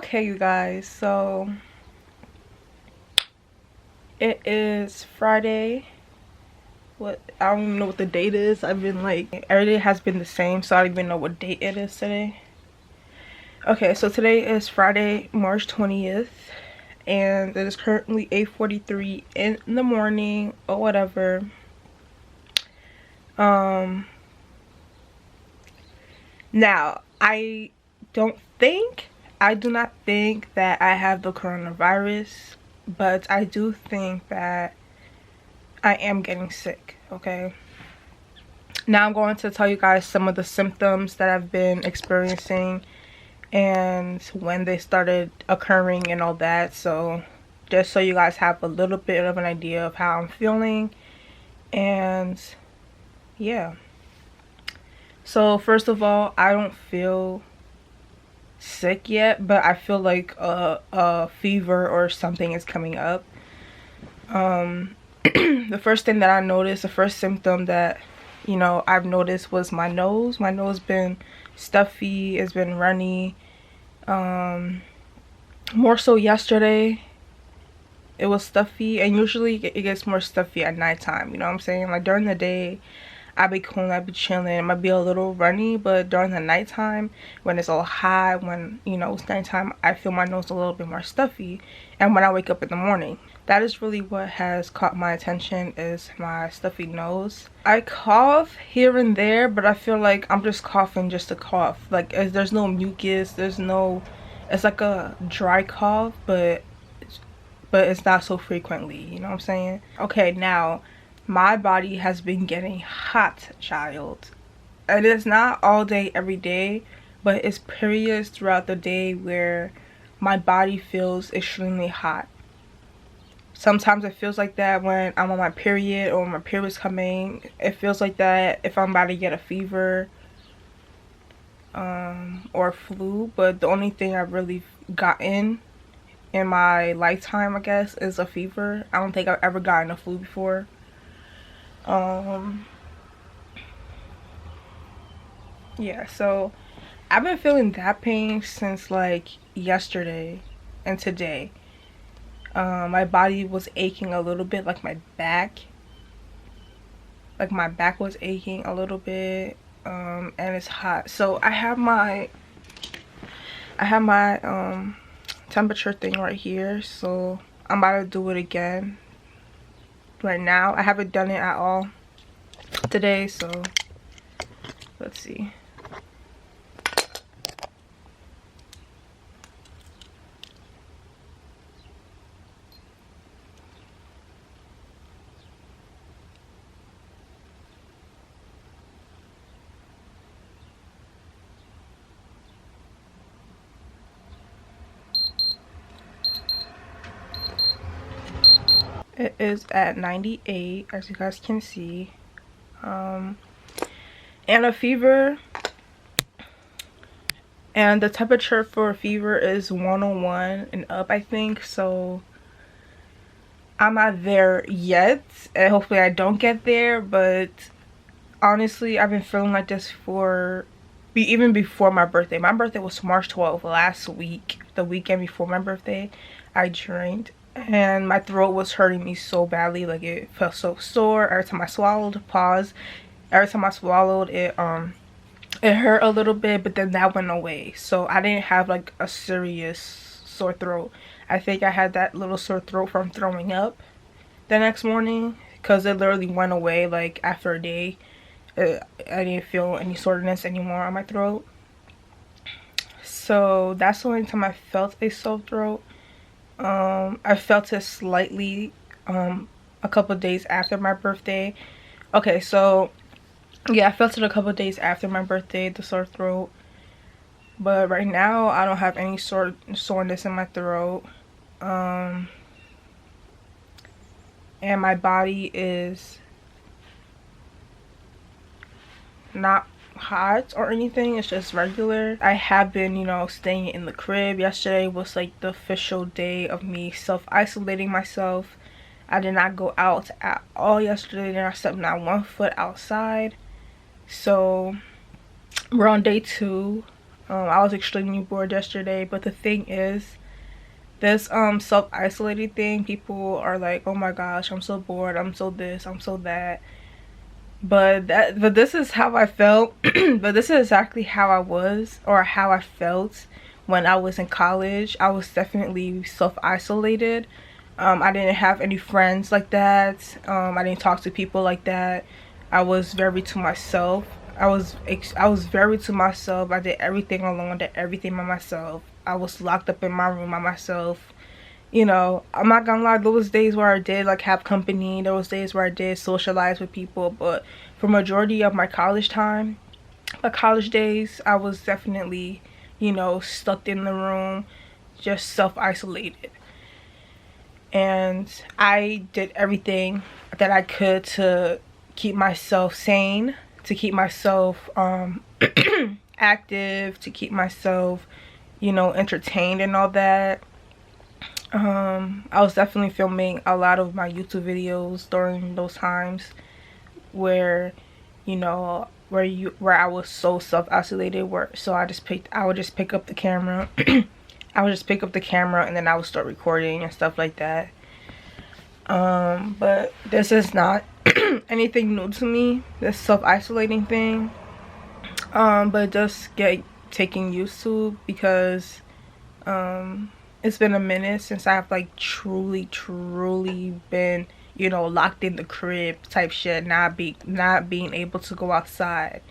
Okay, you guys, so it is Friday. I don't even know what the date is. I've been like, every day has been the same, so I don't even know what date it is today. Okay, so today is Friday, March 20th, and it is currently 8:43 in the morning or whatever. Now, I do not think that I have the coronavirus, but I do think that I am getting sick, okay? Now I'm going to tell you guys some of the symptoms that I've been experiencing and when they started occurring and all that. So just so you guys have a little bit of an idea of how I'm feeling. And yeah. So first of all, I don't feel sick yet, but I feel like a fever or something is coming up. The first thing that I noticed, the first symptom that I've noticed was my nose. My nose been stuffy, it's been runny. More so yesterday it was stuffy, and usually it gets more stuffy at nighttime, you know what I'm saying? Like during the day I'd be cool, I'd be chilling, it might be a little runny, but during the nighttime when it's all hot, when it's nighttime, I feel my nose a little bit more stuffy. And when I wake up in the morning, that is really what has caught my attention, is my stuffy nose. I cough here and there, but I feel like I'm just coughing just to cough. Like there's no mucus, it's like a dry cough, but it's not so frequently, you know what I'm saying? Okay, now my body has been getting hot, child. And it's not all day every day, but it's periods throughout the day where my body feels extremely hot. Sometimes it feels like that when I'm on my period or when my period's coming. It feels like that if I'm about to get a fever or flu. But the only thing I've really gotten in my lifetime, I guess, is a fever. I don't think I've ever gotten a flu before. Yeah, so I've been feeling that pain since like yesterday and today. My body was aching a little bit, like my back was aching a little bit, and it's hot. So I have my temperature thing right here, so I'm about to do it again right now. I haven't done it at all today, so let's see. It is at 98, as you guys can see. And a fever, and the temperature for a fever is 101 and up, I think. So I'm not there yet, and hopefully I don't get there. But honestly, I've been feeling like this for even before my birthday. My birthday was March 12th, last week. The weekend before my birthday, I drank, and my throat was hurting me so badly. Like it felt so sore every time I swallowed. Every time I swallowed it, it hurt a little bit, but then that went away. So I didn't have like a serious sore throat. I think I had that little sore throat from throwing up the next morning, because it literally went away like after a day. I didn't feel any soreness anymore on my throat. So that's the only time I felt a sore throat. I felt it slightly a couple days after my birthday. Okay, so yeah, I felt it a couple days after my birthday, the sore throat. But right now I don't have any soreness in my throat. And my body is not hot or anything, it's just regular. I have been staying in the crib. Yesterday was like the official day of me self-isolating myself. I did not go out at all yesterday, and I stepped not one foot outside. So we're on day 2 I was extremely bored yesterday, but the thing is, this self-isolating thing, people are like, oh my gosh, I'm so bored, I'm so this, I'm so that. But this is how I felt. But this is exactly how I was, or how I felt when I was in college. I was definitely self-isolated. I didn't have any friends like that. I didn't talk to people like that. I was very to myself. I was very to myself. I did everything alone. I did everything by myself. I was locked up in my room by myself. You know, I'm not gonna lie, there was days where I did like have company, there was days where I did socialize with people, but for majority of my college time, my college days, I was definitely, you know, stuck in the room, just self-isolated. And I did everything that I could to keep myself sane, to keep myself active, to keep myself, you know, entertained and all that. I was definitely filming a lot of my YouTube videos during those times where, you know, where I was so self-isolated, where I would just pick up the camera. I would just pick up the camera and then I would start recording and stuff like that. But this is not anything new to me, this self-isolating thing. But just taking used to, because it's been a minute since I've like truly been, you know, locked in the crib type shit, not being able to go outside.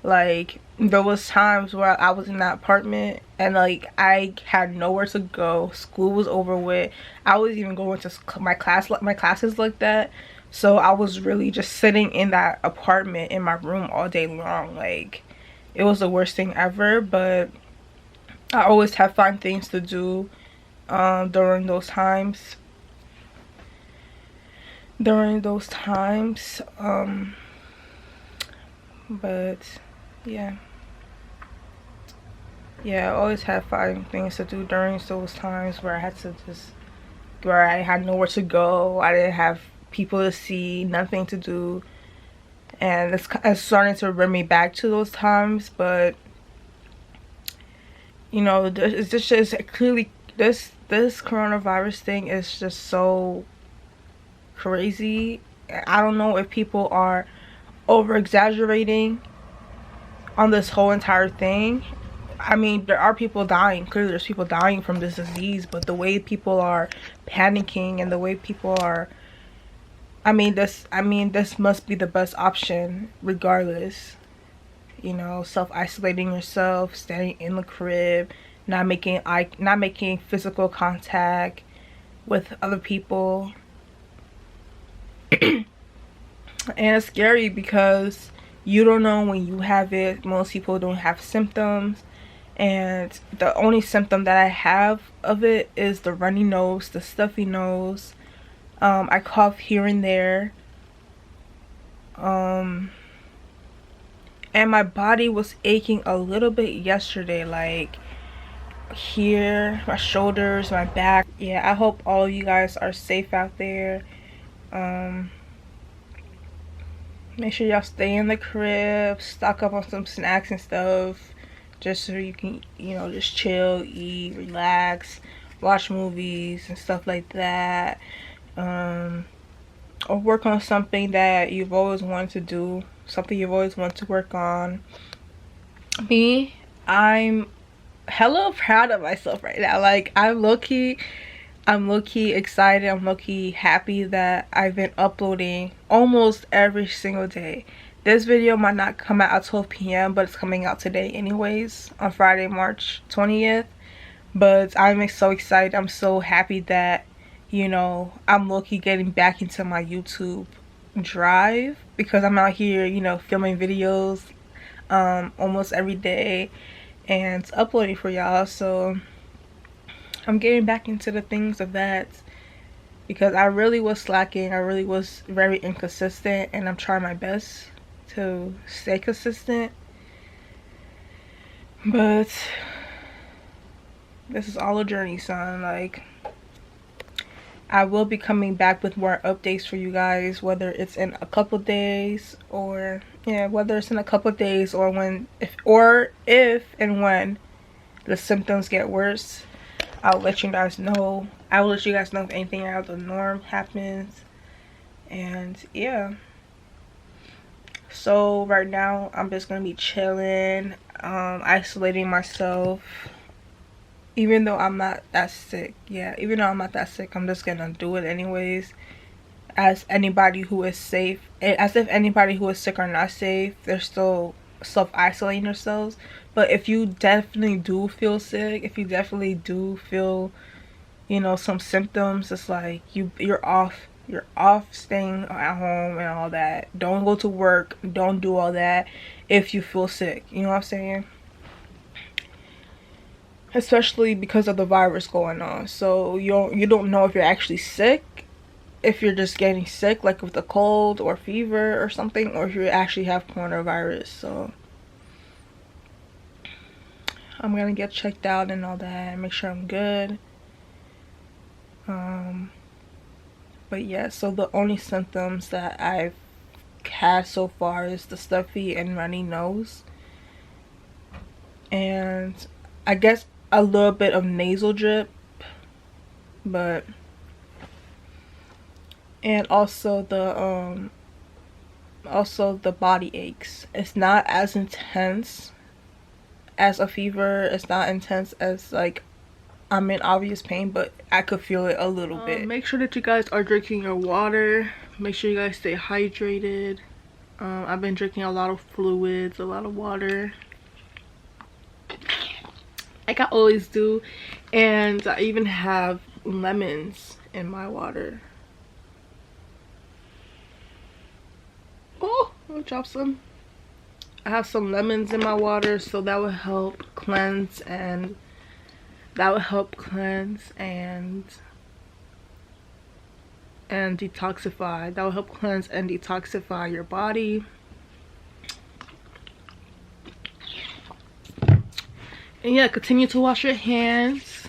Like, there was times where I was in that apartment and like I had nowhere to go. School was over with. I was even going to my classes like that. So I was really just sitting in that apartment in my room all day long. Like, it was the worst thing ever, but I always have fun things to do during those times. But yeah, I always had fun things to do during those times where I had nowhere to go. I didn't have people to see, nothing to do, and it's starting to bring me back to those times. But you know, it's just clearly this coronavirus thing is just so crazy. I don't know if people are over exaggerating on this whole entire thing. I mean, there are people dying. Clearly there's people dying from this disease, but the way people are panicking and the way people are, this must be the best option regardless. You know, self-isolating yourself, staying in the crib, not making physical contact with other people. And it's scary because you don't know when you have it. Most people don't have symptoms, and the only symptom that I have of it is the runny nose, the stuffy nose. I cough here and there, and my body was aching a little bit yesterday, like here, my shoulders, my back. Yeah, I hope all of you guys are safe out there. Make sure y'all stay in the crib, stock up on some snacks and stuff, just so you can, you know, just chill, eat, relax, watch movies and stuff like that. Or work on something that you've always wanted to do, something you've always wanted to work on. Me, I'm hella proud of myself right now. Like, I'm low-key excited. I'm low-key happy that I've been uploading almost every single day. This video might not come out at 12 p.m. but it's coming out today anyways, on Friday, March 20th. But I'm so excited. I'm so happy that, you know, I'm low-key getting back into my YouTube drive, because I'm out here, you know, filming videos almost every day and uploading for y'all. So I'm getting back into the things of that, because I really was slacking. I really was very inconsistent, and I'm trying my best to stay consistent. But this is all a journey, son. Like, I will be coming back with more updates for you guys, whether it's in a couple days or if and when the symptoms get worse, I'll let you guys know. I will let you guys know if anything out of the norm happens. And yeah, so right now I'm just gonna be chilling, isolating myself. Even though I'm not that sick, even though I'm not that sick, I'm just gonna do it anyways. As anybody who is safe, as if anybody who is sick or not safe, they're still self-isolating themselves. But if you definitely do feel sick, if you definitely do feel, you know, some symptoms, it's like you're off staying at home and all that. Don't go to work, don't do all that if you feel sick, you know what I'm saying? Especially because of the virus going on. So you don't know if you're actually sick, if you're just getting sick like with a cold or fever or something, or if you actually have coronavirus. So I'm gonna get checked out and all that and make sure I'm good. But yeah, so the only symptoms that I've had so far is the stuffy and runny nose, and I guess a little bit of nasal drip, but and also the body aches. It's not as intense as a fever. It's not intense as like I'm in obvious pain, but I could feel it a little bit. Make sure that you guys are drinking your water. Make sure you guys stay hydrated. I've been drinking a lot of fluids, a lot of water, like I always do, and I even have lemons in my water. Oh, I'll drop some. I have some lemons in my water, so that will help cleanse and detoxify. That will help cleanse and detoxify your body. And yeah, continue to wash your hands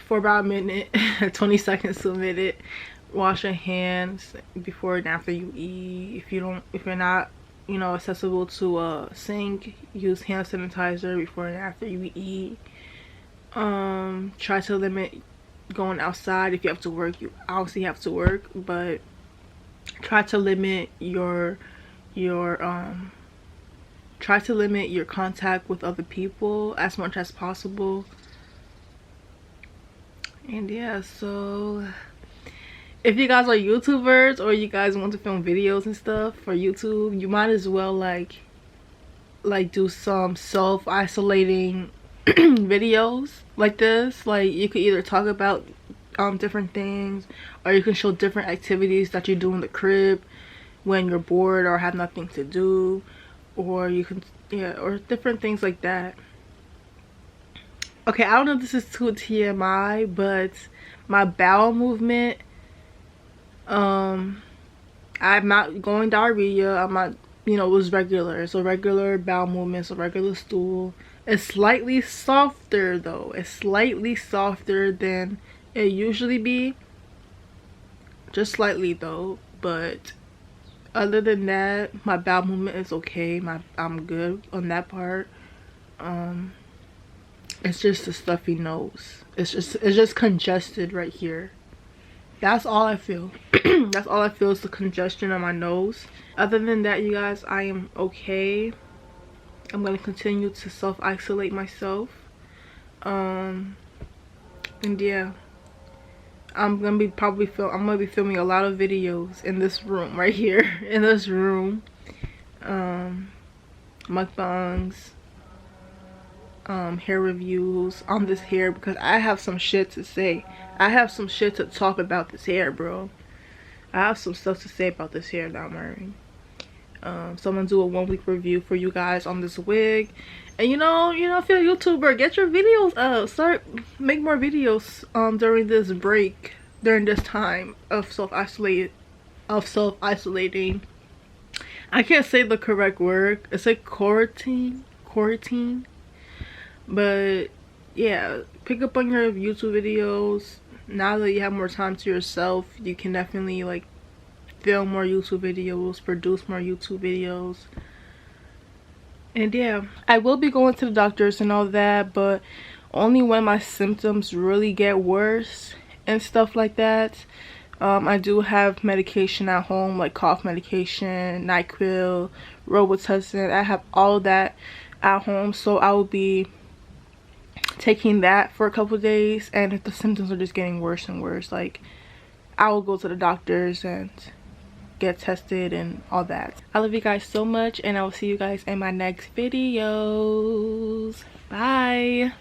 for about a minute, 20 seconds to a minute. Wash your hands before and after you eat. If you're not, you know, accessible to a sink, use hand sanitizer before and after you eat. Try to limit going outside. If you have to work, you obviously have to work, but try to limit your contact with other people as much as possible. And yeah, so if you guys are YouTubers or you guys want to film videos and stuff for YouTube, you might as well like do some self-isolating videos like this. Like you could either talk about different things, or you can show different activities that you do in the crib when you're bored or have nothing to do, or you can or different things like that. Okay, I don't know if this is too TMI, but my bowel movement, I'm not going diarrhea, I'm not, you know, it was regular. So regular bowel movements, a regular stool. It's slightly softer though. It's slightly softer than it usually be. Just slightly though. But other than that, my bowel movement is okay. I'm good on that part. It's just a stuffy nose. It's just congested right here. That's all I feel. That's all I feel is the congestion on my nose. Other than that, you guys, I am okay. I'm gonna continue to self-isolate myself. And yeah, I'm gonna be filming a lot of videos in this room right here. In this room. Mukbangs, hair reviews on this hair, because I have some shit to say. I have some shit to talk about this hair, bro. I have some stuff to say about this hair that I'm wearing. So I'm gonna do a 1-week review for you guys on this wig. And you know, if you're a YouTuber, get your videos up. Make more videos during this break, during this time of self-isolating. I can't say the correct word. It's like quarantine. But yeah, pick up on your YouTube videos. Now that you have more time to yourself, you can definitely like film more YouTube videos, produce more YouTube videos. And yeah, I will be going to the doctors and all that, but only when my symptoms really get worse and stuff like that. I do have medication at home, like cough medication, NyQuil, Robitussin. I have all of that at home, so I will be taking that for a couple of days. And if the symptoms are just getting worse and worse, like, I will go to the doctors and get tested and all that. I love you guys so much, and I will see you guys in my next videos. Bye.